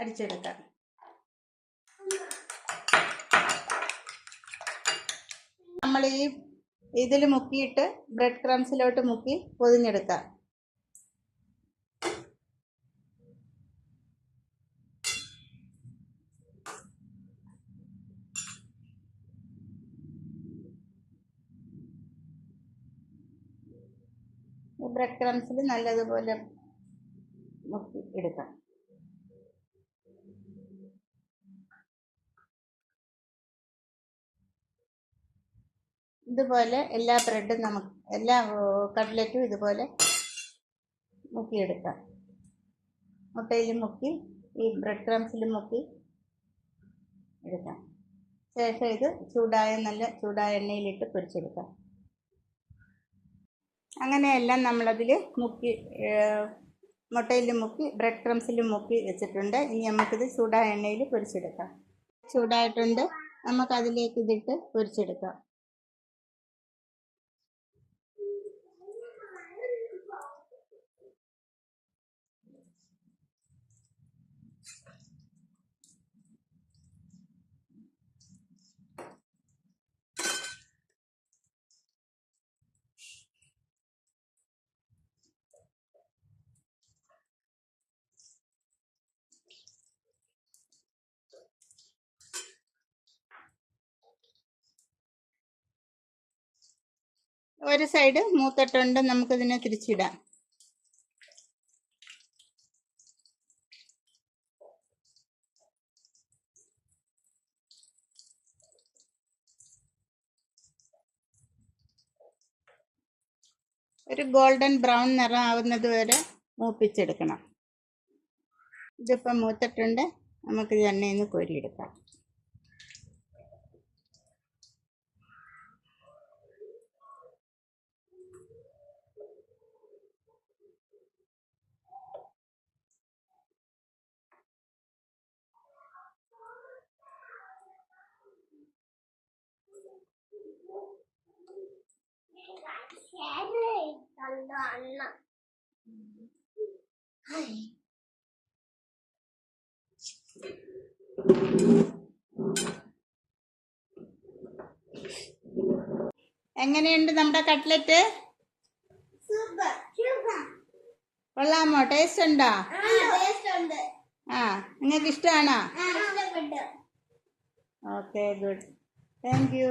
അടിച്ചെടുക്കാം. നമ്മൾ ഈ ഇതിൽ മുക്കിയിട്ട് ബ്രെഡ് ക്രംസിലോട്ട് മുക്കി പൊതിഞ്ഞെടുക്കാം. ബ്രെഡ് ക്രംസിൽ നല്ലതുപോലെ മുക്കി എടുക്കാം. ഇതുപോലെ എല്ലാ ബ്രെഡും എല്ലാ കട്ട്ലറ്റും ഇതുപോലെ മുക്കിയെടുക്കാം. മുട്ടയിൽ മുക്കി ഈ ബ്രെഡ് ക്രംസിൽ മുക്കി എടുക്കാം. ശേഷം ഇത് നല്ല ചൂടായ എണ്ണയിലിട്ട് പൊരിച്ചെടുക്കാം. അങ്ങനെയെല്ലാം നമ്മളതിൽ മുക്കി മുട്ടയിൽ മുക്കി ബ്രെഡ് ക്രംസിൽ മുക്കി വെച്ചിട്ടുണ്ട്. ഇനി നമുക്കിത് ചൂടായ എണ്ണയിൽ പൊരിച്ചെടുക്കാം. ചൂടായിട്ടുണ്ട്. നമുക്കതിലേക്ക് ഇതിട്ട് പൊരിച്ചെടുക്കാം. ഒരു സൈഡ് മൂത്തിട്ടുണ്ട്. നമുക്കിതിനെ തിരിച്ചിടാം. ഒരു ഗോൾഡൻ ബ്രൗൺ നിറം ആവുന്നത് വരെ മൂപ്പിച്ചെടുക്കണം. ഇതിപ്പം മൂത്തിട്ടുണ്ട്. നമുക്കിത് എണ്ണയിൽ നിന്ന് കോരിയെടുക്കാം. എങ്ങനെയുണ്ട് നമ്മുടെ കട്ട്ലറ്റ്? കൊള്ളാമോ? ടേസ്റ്റ് ഉണ്ടോ? നിങ്ങൾക്ക് ഇഷ്ടമാണോ? Okay, good. Thank you.